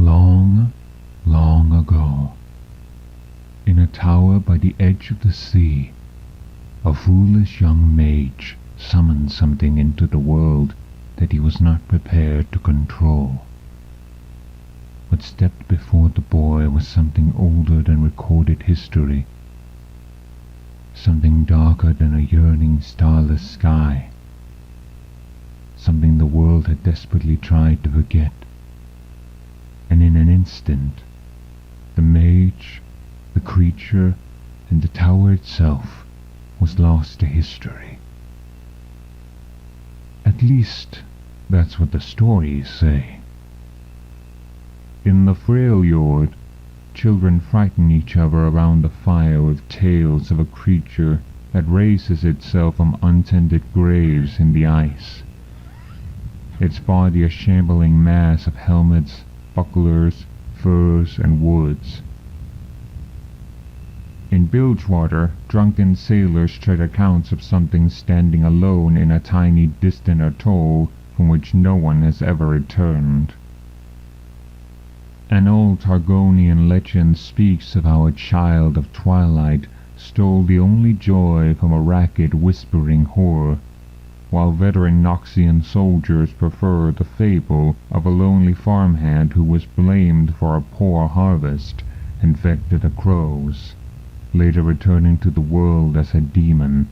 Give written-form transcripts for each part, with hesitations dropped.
Long, long ago, in a tower by the edge of the sea, a foolish young mage summoned something into the world that he was not prepared to control. What stepped before the boy was something older than recorded history, something darker than a yearning starless sky, something the world had desperately tried to forget. And in an instant, the mage, the creature, and the tower itself was lost to history. At least, that's what the stories say. In the frail yard, children frighten each other around the fire with tales of a creature that raises itself from untended graves in the ice, its body a shambling mass of helmets, bucklers, furs, and woods. In Bilgewater, drunken sailors tread accounts of something standing alone in a tiny distant atoll from which no one has ever returned. An old Targonian legend speaks of how a child of twilight stole the only joy from a ragged, whispering horror, while veteran Noxian soldiers prefer the fable of a lonely farmhand who was blamed for a poor harvest and fed to the crows, later returning to the world as a demon.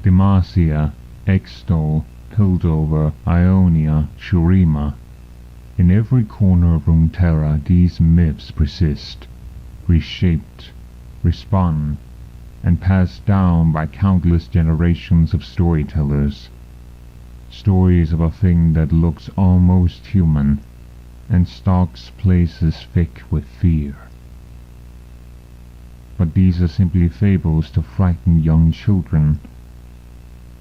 Demacia, Extol, Pildover, Ionia, Shurima. In every corner of Runeterra these myths persist, reshaped, respun, and passed down by countless generations of storytellers. Stories of a thing that looks almost human and stalks places thick with fear. But these are simply fables to frighten young children.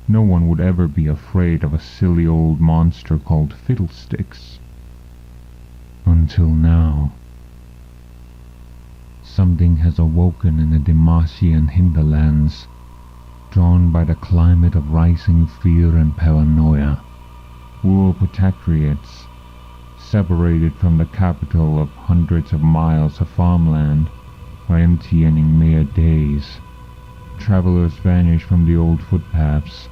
No one would ever be afraid of a silly old monster called Fiddlesticks. Until now. Something has awoken in the Demacian hinterlands, drawn by the climate of rising fear and paranoia. Rural protectorates, separated from the capital of hundreds of miles of farmland, are empty and in mere days. Travelers vanish from the old footpaths.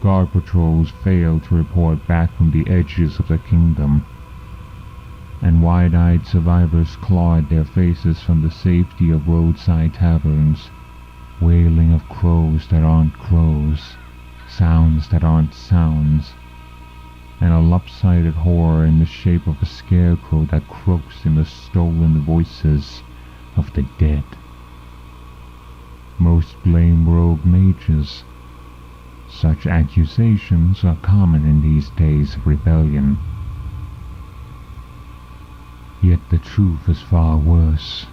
Guard patrols fail to report back from the edges of the kingdom, and wide-eyed survivors claw at their faces from the safety of roadside taverns, wailing of crows that aren't crows, sounds that aren't sounds, and a lopsided horror in the shape of a scarecrow that croaks in the stolen voices of the dead. Most blame rogue mages. Such accusations are common in these days of rebellion. Yet the truth is far worse.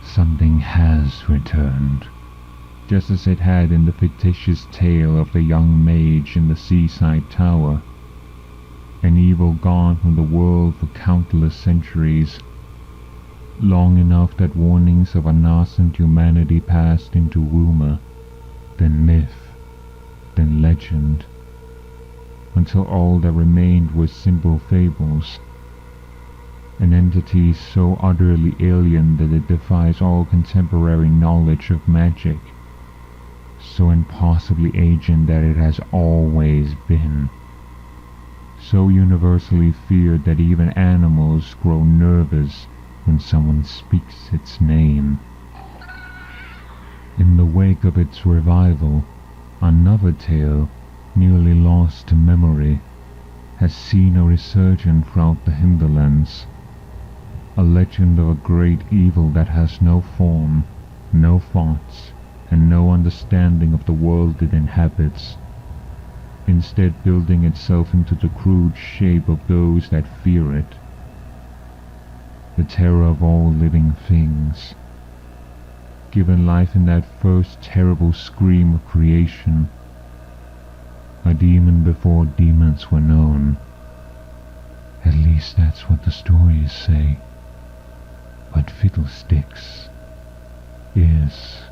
Something has returned, just as it had in the fictitious tale of the young mage in the seaside tower. An evil gone from the world for countless centuries, long enough that warnings of a nascent humanity passed into rumor, then myth, then legend, until all that remained were simple fables. An entity so utterly alien that it defies all contemporary knowledge of magic, so impossibly ancient that it has always been, so universally feared that even animals grow nervous when someone speaks its name. In the wake of its revival, another tale, nearly lost to memory, has seen a resurgence throughout the hinterlands. A legend of a great evil that has no form, no thoughts, and no understanding of the world it inhabits, instead building itself into the crude shape of those that fear it, the terror of all living things, given life in that first terrible scream of creation, a demon before demons were known. At least that's what the stories say. But Fiddlesticks is